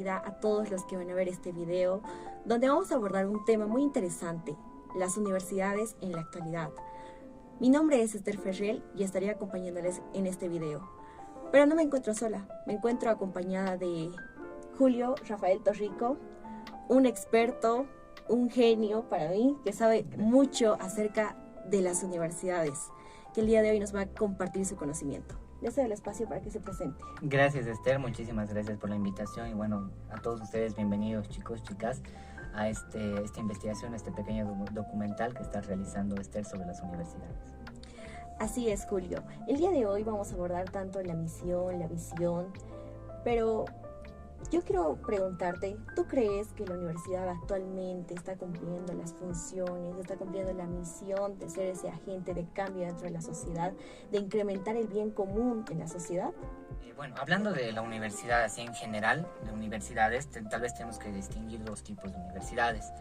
bienvenida a todos los que van a ver este video, donde vamos a abordar un tema muy interesante, las universidades en la actualidad. Mi nombre es Esther Ferrell y estaré acompañándoles en este video. Pero no me encuentro sola, me encuentro acompañada de Julio Rafael Torrico, un experto, un genio para mí, que sabe mucho acerca de las universidades, que el día de hoy nos va a compartir su conocimiento. Le cedo el espacio para que se presente. Gracias, Esther, muchísimas gracias por la invitación y bueno, a todos ustedes bienvenidos, chicos, chicas, a esta investigación, a este pequeño documental que está realizando Esther sobre las universidades. Así es, Julio. El día de hoy vamos a abordar tanto la misión, la visión, pero yo quiero preguntarte, ¿tú crees que la universidad actualmente está cumpliendo las funciones, está cumpliendo la misión de ser ese agente de cambio dentro de la sociedad, de incrementar el bien común en la sociedad? Bueno, hablando de la universidad así en general, de universidades, tal vez tenemos que distinguir dos tipos de universidades.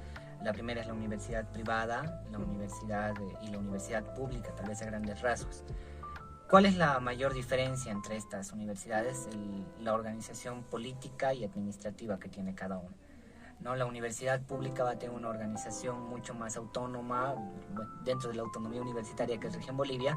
La primera es la universidad privada, la universidad y la universidad pública, tal vez a grandes rasgos. ¿Cuál es la mayor diferencia entre estas universidades? La organización política y administrativa que tiene cada una, ¿no? La universidad pública va a tener una organización mucho más autónoma dentro de la autonomía universitaria que es Región Bolivia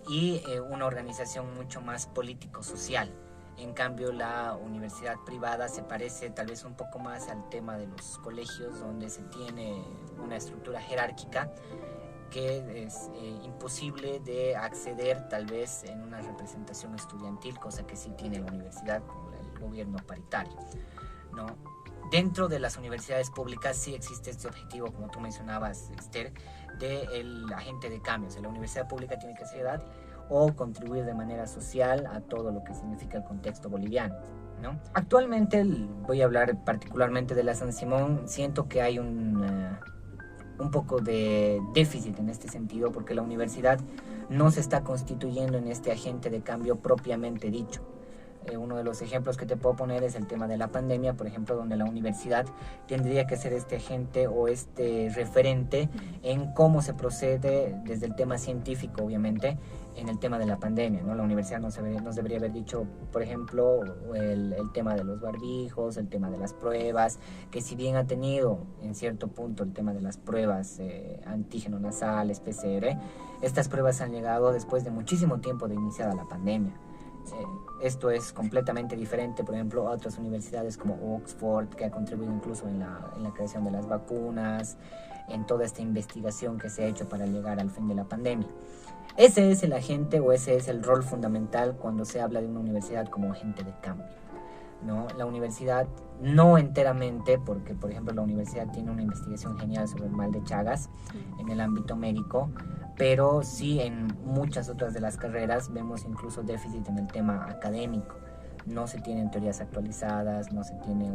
y una organización mucho más político-social. En cambio, la universidad privada se parece tal vez un poco más al tema de los colegios, donde se tiene una estructura jerárquica que es imposible de acceder tal vez en una representación estudiantil, cosa que sí tiene la universidad con el gobierno paritario, ¿no? Dentro de las universidades públicas sí existe este objetivo, como tú mencionabas, Esther, del agente de cambio. O sea, la universidad pública tiene que ser edad o contribuir de manera social a todo lo que significa el contexto boliviano, ¿no? Actualmente, voy a hablar particularmente de la San Simón, siento que hay un poco de déficit en este sentido porque la universidad no se está constituyendo en este agente de cambio propiamente dicho. Uno de los ejemplos que te puedo poner es el tema de la pandemia, por ejemplo, donde la universidad tendría que ser este agente o este referente en cómo se procede desde el tema científico, obviamente, en el tema de la pandemia, ¿no? La universidad nos debería haber dicho, por ejemplo, el tema de los barbijos, el tema de las pruebas, que si bien ha tenido en cierto punto el tema de las pruebas antígeno nasales, PCR, estas pruebas han llegado después de muchísimo tiempo de iniciada la pandemia. Esto es completamente diferente, por ejemplo, a otras universidades como Oxford, que ha contribuido incluso en la creación de las vacunas, en toda esta investigación que se ha hecho para llegar al fin de la pandemia. Ese es el agente o ese es el rol fundamental cuando se habla de una universidad como agente de cambio, ¿no? La universidad no enteramente, porque por ejemplo la universidad tiene una investigación genial sobre el mal de Chagas en el ámbito médico, pero sí en muchas otras de las carreras vemos incluso déficit en el tema académico. No se tienen teorías actualizadas, no se tiene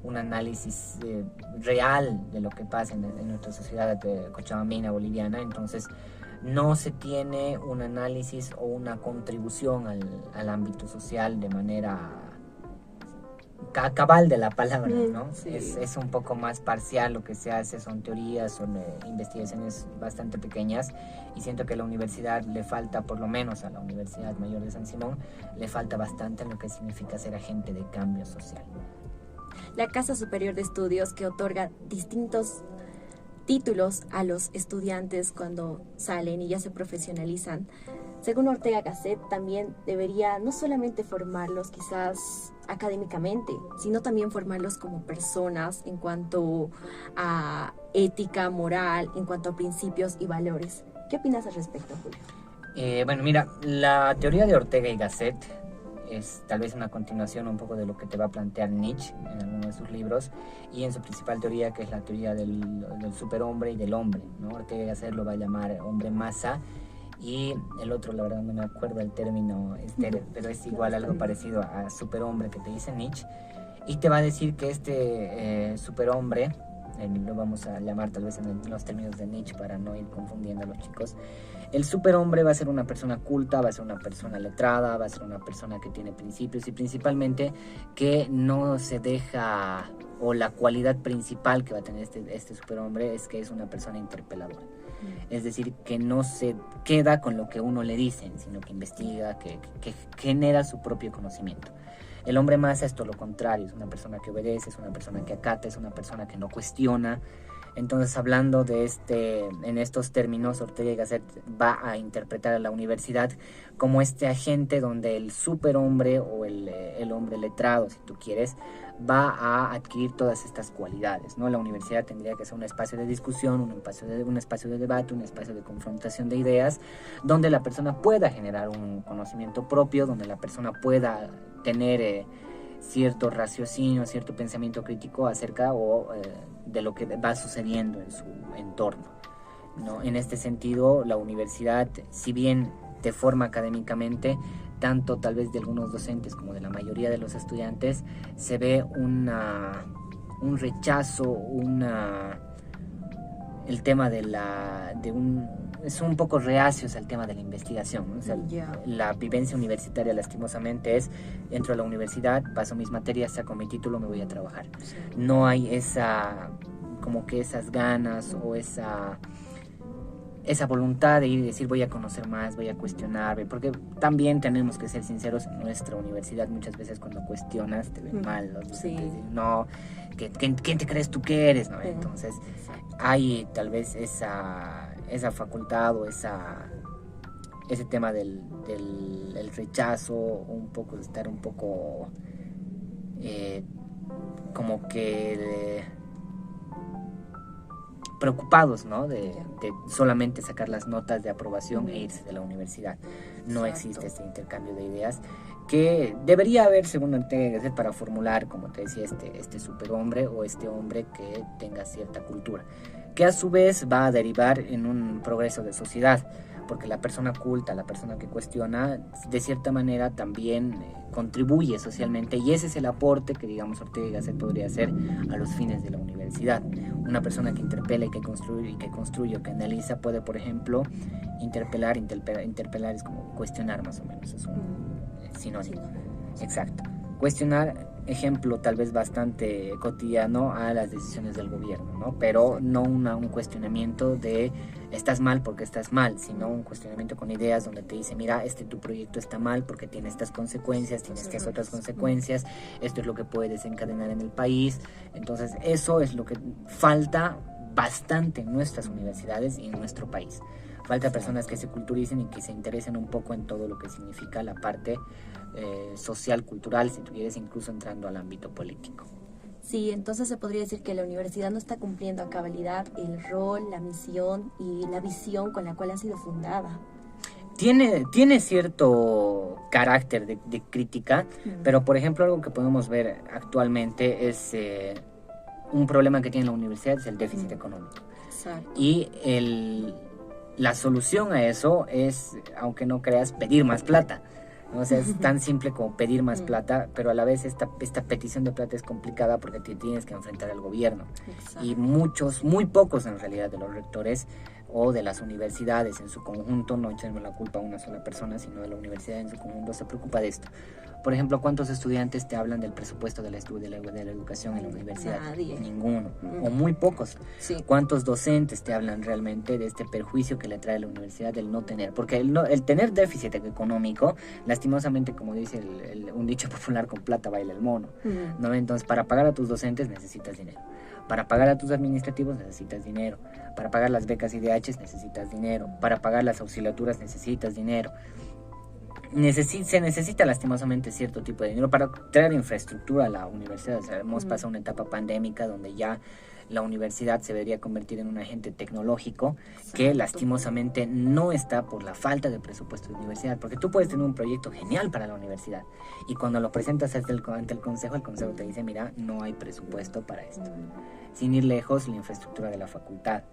un análisis real de lo que pasa en nuestra sociedad cochabambina, boliviana. Entonces no se tiene un análisis o una contribución al ámbito social de manera cabal de la palabra, ¿no? Sí. Es un poco más parcial, lo que se hace son teorías, son investigaciones bastante pequeñas y siento que a la universidad le falta, por lo menos a la Universidad Mayor de San Simón, le falta bastante en lo que significa ser agente de cambio social. La Casa Superior de Estudios, que otorga distintos títulos a los estudiantes cuando salen y ya se profesionalizan, según Ortega Gasset, también debería no solamente formarlos quizás académicamente, sino también formarlos como personas en cuanto a ética, moral, en cuanto a principios y valores. ¿Qué opinas al respecto, Julio? Bueno, mira, la teoría de Ortega y Gasset es tal vez una continuación un poco de lo que te va a plantear Nietzsche en alguno de sus libros y en su principal teoría, que es la teoría del superhombre y del hombre, ¿no? Ortega y Gasset lo va a llamar hombre masa y el otro, la verdad no me acuerdo el término, pero es igual algo parecido a superhombre que te dice Nietzsche, y te va a decir que este superhombre, lo vamos a llamar tal vez en los términos de Nietzsche para no ir confundiendo a los chicos, el superhombre va a ser una persona culta, va a ser una persona letrada, va a ser una persona que tiene principios y principalmente que no se deja, o la cualidad principal que va a tener este superhombre es que es una persona interpeladora. Es decir, que no se queda con lo que uno le dice, sino que investiga, que genera su propio conocimiento. El hombre masa es todo lo contrario, es una persona que obedece, es una persona que acata, es una persona que no cuestiona. Entonces, hablando de en estos términos, Ortega y Gasset va a interpretar a la universidad como este agente donde el superhombre o el hombre letrado, si tú quieres, va a adquirir todas estas cualidades, ¿no? La universidad tendría que ser un espacio de discusión, un espacio de debate, un espacio de confrontación de ideas, donde la persona pueda generar un conocimiento propio, donde la persona pueda tener cierto raciocinio, cierto pensamiento crítico acerca de lo que va sucediendo en su entorno, ¿no? En este sentido, la universidad, si bien te forma académicamente, tanto tal vez de algunos docentes como de la mayoría de los estudiantes, se ve un rechazo, el tema es un poco reacios al tema de la investigación, ¿no? O sea, la vivencia universitaria lastimosamente es, entro a la universidad, paso mis materias, saco mi título, me voy a trabajar. Sí. No hay como que esas ganas o esa voluntad de ir y decir voy a conocer más, voy a cuestionar, porque también tenemos que ser sinceros, en nuestra universidad muchas veces cuando cuestionas te ven mal, ¿no? Sí. No, ¿quién te crees tú que eres? ¿No? Entonces hay tal vez esa facultad o ese tema del rechazo, un poco de estar un poco como que preocupados, ¿no? De solamente sacar las notas de aprobación e irse de la universidad. No existe este intercambio de ideas que debería haber, según Ortega y Gasset, para formular, como te decía, este superhombre o este hombre que tenga cierta cultura, que a su vez va a derivar en un progreso de sociedad, porque la persona culta, la persona que cuestiona, de cierta manera también contribuye socialmente, y ese es el aporte que, digamos, Ortega y Gasset podría hacer a los fines de la universidad. Una persona que interpela y que construye o que analiza puede, por ejemplo, interpelar es como cuestionar, más o menos, es un sinónimo. Exacto. Cuestionar, ejemplo tal vez bastante cotidiano a las decisiones del gobierno, ¿no? Pero no un cuestionamiento de estás mal porque estás mal, sino un cuestionamiento con ideas donde te dice, mira, tu proyecto está mal porque tiene estas consecuencias, tiene estas otras consecuencias, esto es lo que puede desencadenar en el país. Entonces eso es lo que falta bastante en nuestras universidades y en nuestro país. Falta personas que se culturicen y que se interesen un poco en todo lo que significa la parte social, cultural, si tuvieras, incluso entrando al ámbito político. Sí, entonces se podría decir que la universidad no está cumpliendo a cabalidad el rol, la misión y la visión con la cual ha sido fundada. Tiene cierto carácter de crítica, pero por ejemplo algo que podemos ver actualmente es un problema que tiene la universidad, es el déficit económico. Exacto. Y la solución a eso es, aunque no creas, pedir más plata. O sea, es tan simple como pedir más plata, pero a la vez esta petición de plata es complicada porque te tienes que enfrentar al gobierno. Exacto. Y muy pocos en realidad de los rectores o de las universidades en su conjunto, no echemos la culpa a una sola persona, sino de la universidad en su conjunto, se preocupa de esto. Por ejemplo, ¿cuántos estudiantes te hablan del presupuesto de la educación en la universidad? Nadie. Ninguno, o muy pocos. Sí. ¿Cuántos docentes te hablan realmente de este perjuicio que le trae a la universidad el no tener? Porque el tener déficit económico, lastimosamente, como dice un dicho popular, con plata baila el mono, ¿no? Entonces, para pagar a tus docentes necesitas dinero. Para pagar a tus administrativos necesitas dinero. Para pagar las becas IDH necesitas dinero. Para pagar las auxiliaturas necesitas dinero. Se necesita lastimosamente cierto tipo de dinero para traer infraestructura a la universidad. O sea, hemos pasado una etapa pandémica donde ya la universidad se debería convertir en un agente tecnológico. Exacto. Que lastimosamente no está por la falta de presupuesto de universidad, porque tú puedes tener un proyecto genial para la universidad y cuando lo presentas ante el consejo te dice, mira, no hay presupuesto para esto. Sin ir lejos, la infraestructura de la facultad.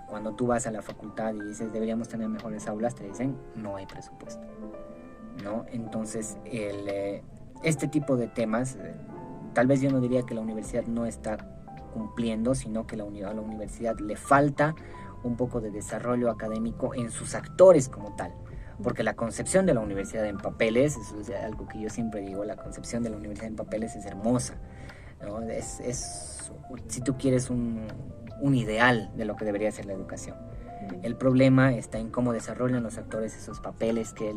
Cuando tú vas a la facultad y dices, deberíamos tener mejores aulas, te dicen, no hay presupuesto, ¿no? Entonces, este tipo de temas, tal vez yo no diría que la universidad no está cumpliendo, sino que a la universidad le falta un poco de desarrollo académico en sus actores como tal, porque la concepción de la universidad en papeles, eso es algo que yo siempre digo, la concepción de la universidad en papeles es hermosa, ¿no? Es si tú quieres un ideal de lo que debería ser la educación. El problema está en cómo desarrollan los actores esos papeles que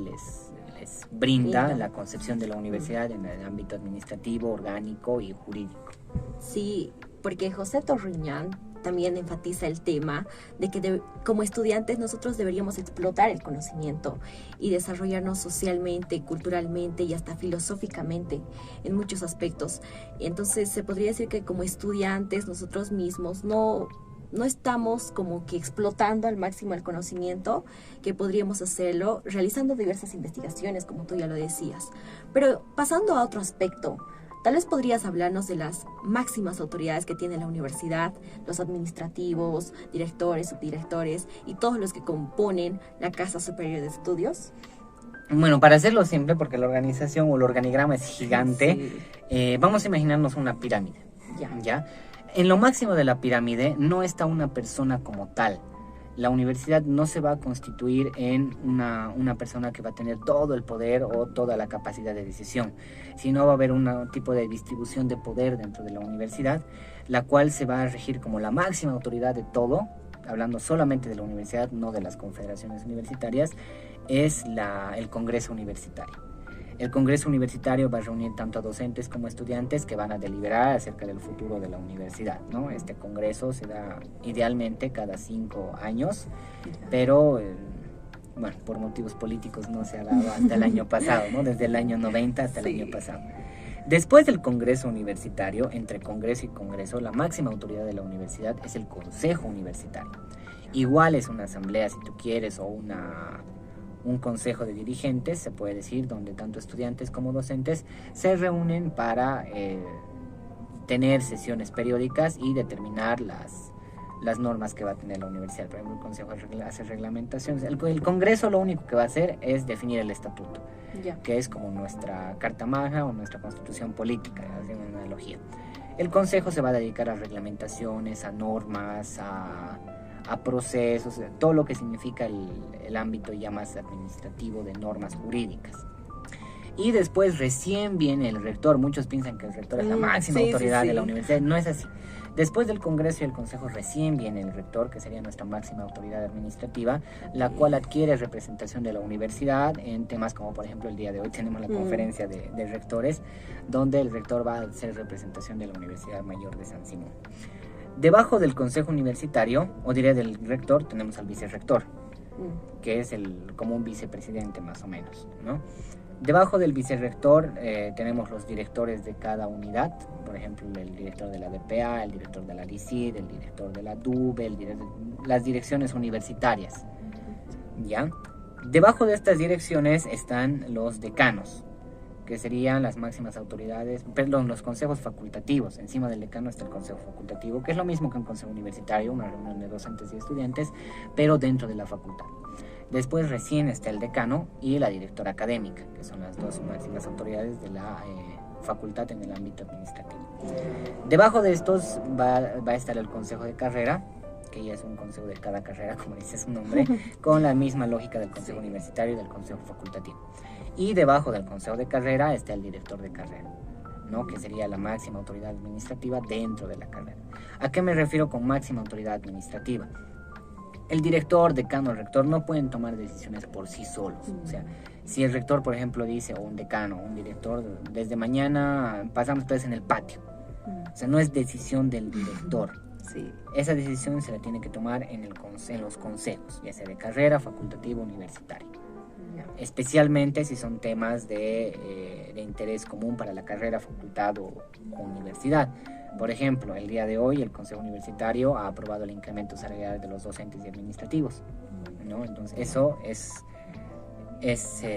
les brinda la concepción de la universidad en el ámbito administrativo, orgánico y jurídico. Sí, porque José Torriñán también enfatiza el tema de que como estudiantes nosotros deberíamos explotar el conocimiento y desarrollarnos socialmente, culturalmente y hasta filosóficamente en muchos aspectos. Entonces se podría decir que como estudiantes nosotros mismos no estamos como que explotando al máximo el conocimiento, que podríamos hacerlo realizando diversas investigaciones, como tú ya lo decías. Pero pasando a otro aspecto, tal vez podrías hablarnos de las máximas autoridades que tiene la universidad, los administrativos, directores, subdirectores y todos los que componen la Casa Superior de Estudios. Bueno, para hacerlo simple, porque la organización o el organigrama es gigante, vamos a imaginarnos una pirámide. ¿Ya? En lo máximo de la pirámide no está una persona como tal. La universidad no se va a constituir en una persona que va a tener todo el poder o toda la capacidad de decisión, sino va a haber un tipo de distribución de poder dentro de la universidad, la cual se va a regir como la máxima autoridad de todo, hablando solamente de la universidad, no de las confederaciones universitarias, es el Congreso Universitario. El Congreso Universitario va a reunir tanto a docentes como a estudiantes que van a deliberar acerca del futuro de la universidad, ¿no? Este congreso se da idealmente cada 5 años, pero bueno, por motivos políticos no se ha dado hasta el año pasado, ¿no? Desde el año 90 hasta el año pasado. Después del Congreso Universitario, entre Congreso y Congreso, la máxima autoridad de la universidad es el Consejo Universitario. Igual es una asamblea, si tú quieres, o un consejo de dirigentes, se puede decir, donde tanto estudiantes como docentes se reúnen para tener sesiones periódicas y determinar las normas que va a tener la universidad. Por ejemplo, el consejo hace reglamentaciones. El Congreso lo único que va a hacer es definir el estatuto, que es como nuestra carta magna o nuestra constitución política, haciendo una analogía. El consejo se va a dedicar a reglamentaciones, a normas, a procesos, todo lo que significa el ámbito ya más administrativo de normas jurídicas. Y después recién viene el rector. Muchos piensan que el rector es la máxima autoridad de la universidad. No es así. Después del Congreso y el Consejo recién viene el rector, que sería nuestra máxima autoridad administrativa, la cual adquiere representación de la universidad en temas como, por ejemplo, el día de hoy tenemos la conferencia de rectores, donde el rector va a hacer representación de la Universidad Mayor de San Simón. Debajo del Consejo Universitario, o diré del rector, tenemos al vicerrector, que es como un vicepresidente más o menos, ¿no? Debajo del vicerrector tenemos los directores de cada unidad, por ejemplo, el director de la DPA, el director de la DICID, el director de la DUB, las direcciones universitarias, ¿ya? Debajo de estas direcciones están los decanos, que serían las máximas autoridades, perdón, los consejos facultativos. Encima del decano está el consejo facultativo, que es lo mismo que un consejo universitario, una reunión de docentes y estudiantes, pero dentro de la facultad. Después recién está el decano y la directora académica, que son las dos máximas autoridades de la facultad en el ámbito administrativo. Debajo de estos va a estar el consejo de carrera, que ya es un consejo de cada carrera, como dice su nombre, con la misma lógica del consejo universitario y del consejo facultativo. Y debajo del consejo de carrera está el director de carrera, ¿no? Que sería la máxima autoridad administrativa dentro de la carrera. ¿A qué me refiero con máxima autoridad administrativa? El director, decano, el rector no pueden tomar decisiones por sí solos. O sea, si el rector, por ejemplo, dice, o un decano, o un director, desde mañana pasamos todos en el patio. O sea, no es decisión del director. Esa decisión se la tiene que tomar en los consejos, ya sea de carrera, facultativo, universitario. Especialmente si son temas de interés común para la carrera, facultad o universidad. Por ejemplo, el día de hoy el Consejo Universitario ha aprobado el incremento salarial de los docentes y administrativos, ¿no? Entonces eso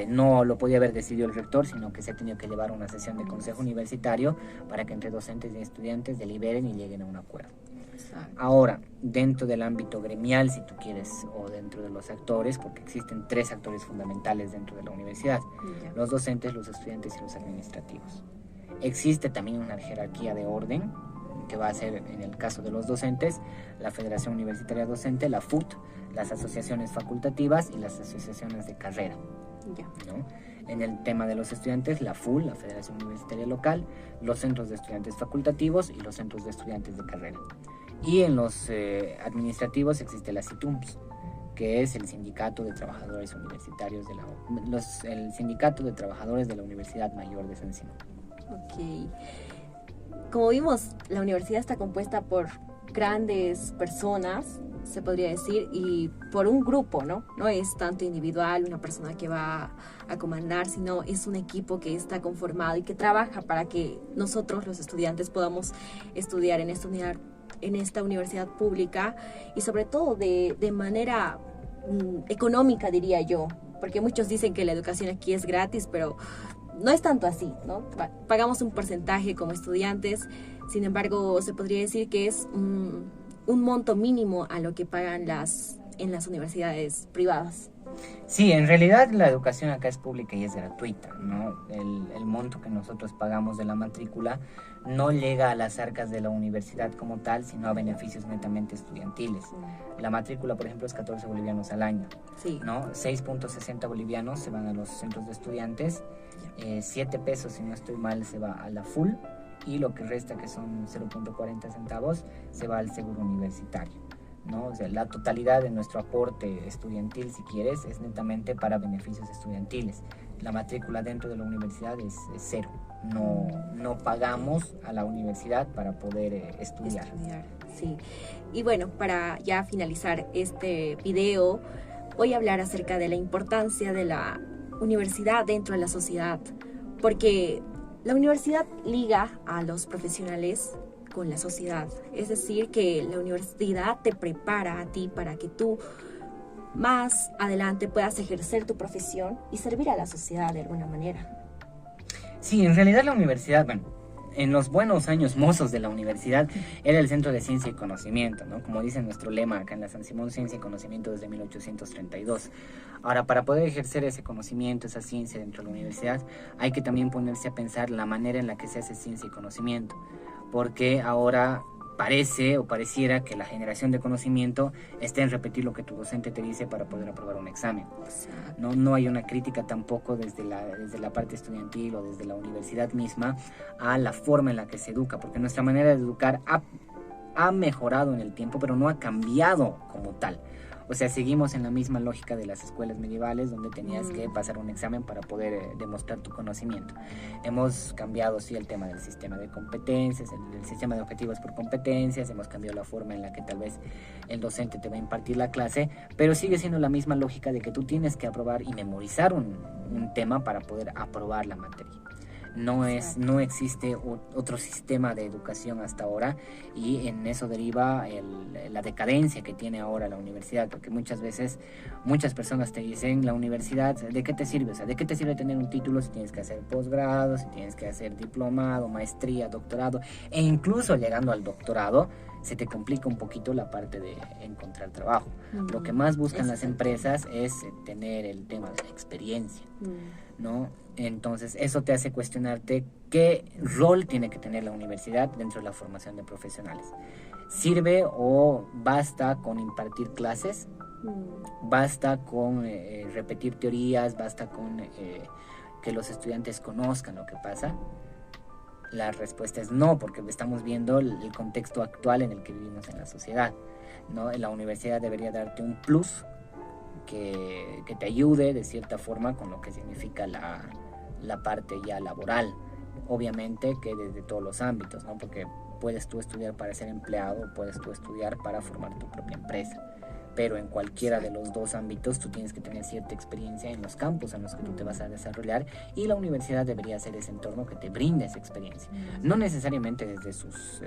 no lo podía haber decidido el rector, sino que se ha tenido que llevar una sesión de Consejo Universitario para que entre docentes y estudiantes deliberen y lleguen a un acuerdo. Ahora, dentro del ámbito gremial, si tú quieres, o dentro de los actores, porque existen 3 actores fundamentales dentro de la universidad: los docentes, los estudiantes y los administrativos. Existe también una jerarquía de orden, que va a ser, en el caso de los docentes, la Federación Universitaria Docente, la FUT, las asociaciones facultativas y las asociaciones de carrera, ¿no? En el tema de los estudiantes, la FUL, la Federación Universitaria Local, los centros de estudiantes facultativos y los centros de estudiantes de carrera. Y en los administrativos existe la CITUMPS, que es el Sindicato de Trabajadores Universitarios el Sindicato de Trabajadores de la Universidad Mayor de San Simón. Ok. Como vimos, la universidad está compuesta por grandes personas, se podría decir, y por un grupo, ¿no? No es tanto individual, una persona que va a comandar, sino es un equipo que está conformado y que trabaja para que nosotros, los estudiantes, podamos estudiar en esta universidad pública y sobre todo de manera económica, diría yo, porque muchos dicen que la educación aquí es gratis, pero no es tanto así, ¿no? Pagamos un porcentaje como estudiantes, sin embargo, se podría decir que es un monto mínimo a lo que pagan en las universidades privadas. Sí, en realidad la educación acá es pública y es gratuita, ¿no? El monto que nosotros pagamos de la matrícula no llega a las arcas de la universidad como tal, sino a beneficios netamente estudiantiles. La matrícula, por ejemplo, es 14 bolivianos al año, sí, ¿no? 6.60 bolivianos se van a los centros de estudiantes, 7 pesos, si no estoy mal, se va a la full, y lo que resta, que son 0.40 centavos, se va al seguro universitario, ¿no? O sea, la totalidad de nuestro aporte estudiantil, si quieres, es netamente para beneficios estudiantiles. La matrícula dentro de la universidad es cero. No pagamos a la universidad para poder estudiar. Sí. Y bueno, para ya finalizar este video, voy a hablar acerca de la importancia de la universidad dentro de la sociedad, porque la universidad liga a los profesionales con la sociedad, es decir, que la universidad te prepara a ti para que tú más adelante puedas ejercer tu profesión y servir a la sociedad de alguna manera. Sí, en realidad la universidad, bueno, en los buenos años mozos de la universidad era el centro de ciencia y conocimiento, ¿no? Como dice nuestro lema acá en la San Simón, ciencia y conocimiento desde 1832. Ahora, para poder ejercer ese conocimiento, esa ciencia dentro de la universidad, hay que también ponerse a pensar la manera en la que se hace ciencia y conocimiento, porque ahora parece o pareciera que la generación de conocimiento está en repetir lo que tu docente te dice para poder aprobar un examen. No hay una crítica tampoco desde la parte estudiantil o desde la universidad misma a la forma en la que se educa, porque nuestra manera de educar ha mejorado en el tiempo, pero no ha cambiado como tal. O sea, seguimos en la misma lógica de las escuelas medievales, donde tenías que pasar un examen para poder demostrar tu conocimiento. Hemos cambiado, sí, el tema del sistema de competencias, el sistema de objetivos por competencias, hemos cambiado la forma en la que tal vez el docente te va a impartir la clase, pero sigue siendo la misma lógica de que tú tienes que aprobar y memorizar un tema para poder aprobar la materia. No existe otro sistema de educación hasta ahora, y en eso deriva la decadencia que tiene ahora la universidad, porque muchas veces muchas personas te dicen, la universidad, ¿de qué te sirve? O sea, ¿de qué te sirve tener un título si tienes que hacer posgrado, si tienes que hacer diplomado, maestría, doctorado? E incluso llegando al doctorado se te complica un poquito la parte de encontrar trabajo. Lo que más buscan las empresas es tener el tema de la experiencia, ¿no? Entonces eso te hace cuestionarte qué rol tiene que tener la universidad dentro de la formación de profesionales. ¿Sirve o basta con impartir clases? ¿Basta con repetir teorías? ¿Basta con que los estudiantes conozcan lo que pasa? La respuesta es no, porque estamos viendo el contexto actual en el que vivimos en la sociedad, ¿no? La universidad debería darte un plus que te ayude de cierta forma con lo que significa la parte ya laboral. Obviamente que desde todos los ámbitos, ¿no? Porque puedes tú estudiar para ser empleado, puedes tú estudiar para formar tu propia empresa, pero en cualquiera de los dos ámbitos tú tienes que tener cierta experiencia en los campos en los que tú te vas a desarrollar, y la universidad debería ser ese entorno que te brinde esa experiencia, no necesariamente desde sus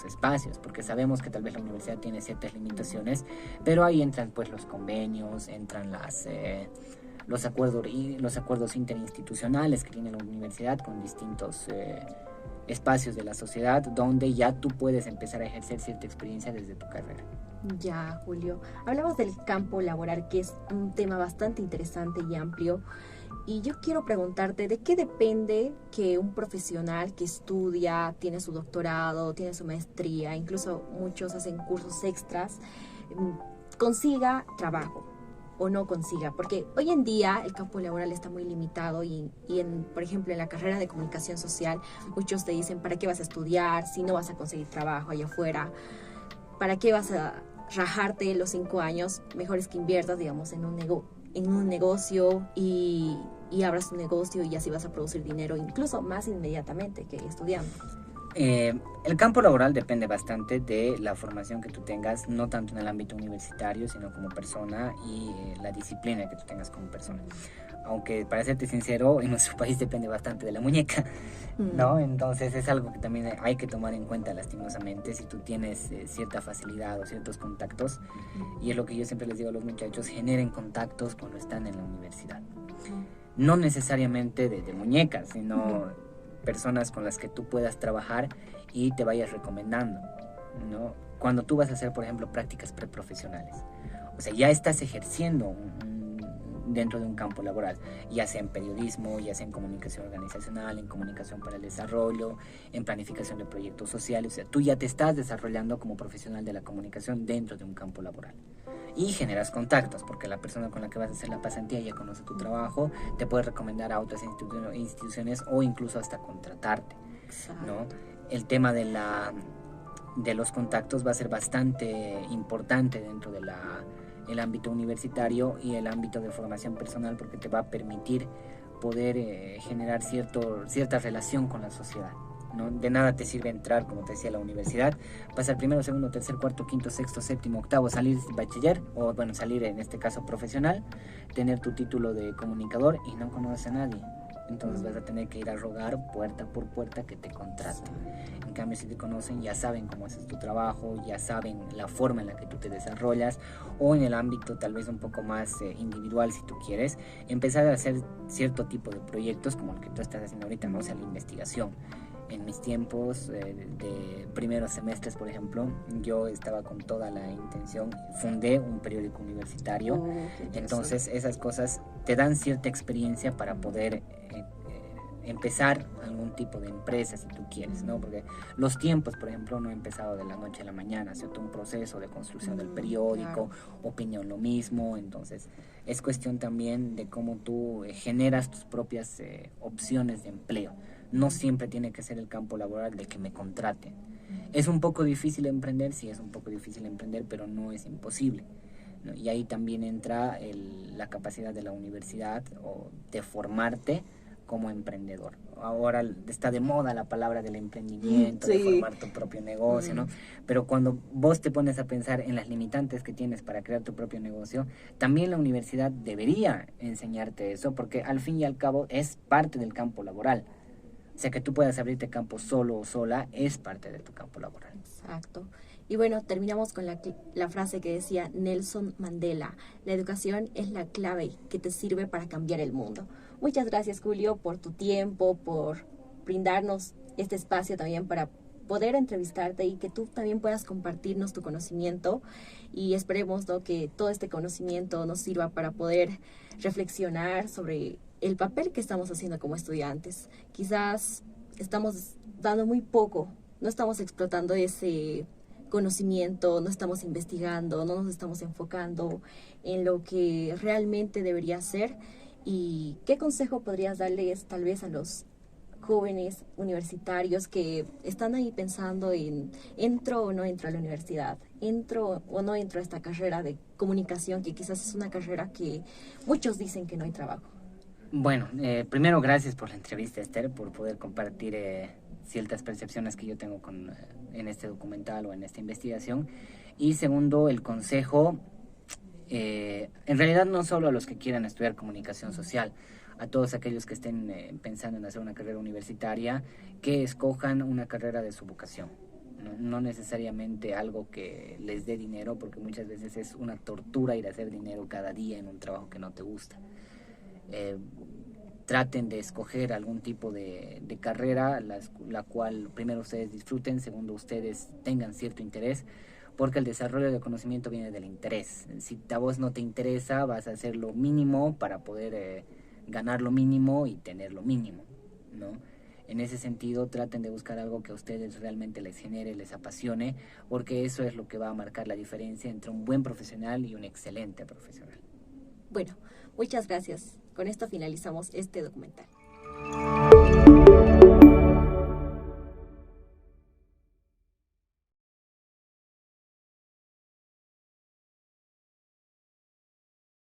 espacios, porque sabemos que tal vez la universidad tiene ciertas limitaciones, pero ahí entran pues los convenios, entran los acuerdos interinstitucionales que tiene la universidad con distintos espacios de la sociedad, donde ya tú puedes empezar a ejercer cierta experiencia desde tu carrera. Ya, Julio. Hablamos del campo laboral, que es un tema bastante interesante y amplio. Y yo quiero preguntarte, ¿de qué depende que un profesional que estudia, tiene su doctorado, tiene su maestría, incluso muchos hacen cursos extras, consiga trabajo o no consiga? Porque hoy en día el campo laboral está muy limitado y por ejemplo, en la carrera de comunicación social, muchos te dicen, ¿para qué vas a estudiar si no vas a conseguir trabajo allá afuera? ¿Para qué vas a rajarte los 5 años, mejor es que inviertas, digamos, en un negocio y abras un negocio y así vas a producir dinero incluso más inmediatamente que estudiando. El campo laboral depende bastante de la formación que tú tengas, no tanto en el ámbito universitario, sino como persona y la disciplina que tú tengas como persona. Aunque, para serte sincero, en nuestro país depende bastante de la muñeca, ¿no? Entonces es algo que también hay que tomar en cuenta lastimosamente si tú tienes cierta facilidad o ciertos contactos. Y es lo que yo siempre les digo a los muchachos: generen contactos cuando están en la universidad. No necesariamente de muñecas, sino personas con las que tú puedas trabajar y te vayas recomendando, ¿no? Cuando tú vas a hacer, por ejemplo, prácticas preprofesionales, o sea, ya estás ejerciendo dentro de un campo laboral, ya sea en periodismo, ya sea en comunicación organizacional, en comunicación para el desarrollo, en planificación de proyectos sociales. O sea, tú ya te estás desarrollando como profesional de la comunicación dentro de un campo laboral. Y generas contactos, porque la persona con la que vas a hacer la pasantía ya conoce tu trabajo, te puede recomendar a otras instituciones o incluso hasta contratarte, ¿no? El tema de los contactos va a ser bastante importante dentro de el ámbito universitario y el ámbito de formación personal, porque te va a permitir poder generar cierta relación con la sociedad, ¿no? De nada te sirve entrar, como te decía, a la universidad, pasar primero, segundo, tercer, cuarto, quinto, sexto, séptimo, octavo, salir bachiller, o bueno, salir en este caso profesional, tener tu título de comunicador y no conoces a nadie. Entonces vas a tener que ir a rogar puerta por puerta que te contraten. En cambio, si te conocen, ya saben cómo haces tu trabajo, ya saben la forma en la que tú te desarrollas, o en el ámbito tal vez un poco más individual, si tú quieres, empezar a hacer cierto tipo de proyectos como el que tú estás haciendo ahorita, ¿no? O sea, la investigación. En mis tiempos de primeros semestres, por ejemplo, yo estaba con toda la intención, fundé un periódico universitario. Entonces esas cosas te dan cierta experiencia para poder empezar algún tipo de empresa, si tú quieres, ¿no? Porque los tiempos, por ejemplo, no he empezado de la noche a la mañana, ha sido un proceso de construcción del periódico, opinión lo mismo. Entonces es cuestión también de cómo tú generas tus propias opciones de empleo. No siempre tiene que ser el campo laboral de que me contraten. Es un poco difícil emprender, sí, es un poco difícil emprender, pero no es imposible, ¿no? Y ahí también entra la capacidad de la universidad o de formarte como emprendedor. Ahora está de moda la palabra del emprendimiento, de formar tu propio negocio, ¿no? Pero cuando vos te pones a pensar en las limitantes que tienes para crear tu propio negocio, también la universidad debería enseñarte eso, porque al fin y al cabo es parte del campo laboral. O sea, que tú puedas abrirte campo solo o sola es parte de tu campo laboral. Exacto. Y bueno, terminamos con la frase que decía Nelson Mandela: la educación es la clave que te sirve para cambiar el mundo. Muchas gracias, Julio, por tu tiempo, por brindarnos este espacio también para poder entrevistarte y que tú también puedas compartirnos tu conocimiento. Y esperemos, ¿no?, que todo este conocimiento nos sirva para poder reflexionar sobre el papel que estamos haciendo como estudiantes. Quizás estamos dando muy poco, no estamos explotando ese conocimiento, no estamos investigando, no nos estamos enfocando en lo que realmente debería ser. ¿Y qué consejo podrías darles tal vez a los jóvenes universitarios que están ahí pensando en entro o no entro a la universidad, entro o no entro a esta carrera de comunicación, que quizás es una carrera que muchos dicen que no hay trabajo? Bueno, primero gracias por la entrevista, Esther, por poder compartir ciertas percepciones que yo tengo en este documental o en esta investigación. Y segundo, el consejo, en realidad no solo a los que quieran estudiar comunicación social, a todos aquellos que estén pensando en hacer una carrera universitaria, que escojan una carrera de su vocación. No necesariamente algo que les dé dinero, porque muchas veces es una tortura ir a hacer dinero cada día en un trabajo que no te gusta. Traten de escoger algún tipo de carrera la cual primero ustedes disfruten, segundo ustedes tengan cierto interés, porque el desarrollo del conocimiento viene del interés. Si a vos no te interesa, vas a hacer lo mínimo para poder ganar lo mínimo y tener lo mínimo, ¿no? En ese sentido, traten de buscar algo que a ustedes realmente les genere, les apasione, porque eso es lo que va a marcar la diferencia entre un buen profesional y un excelente profesional. Bueno, muchas gracias. Con esto finalizamos este documental.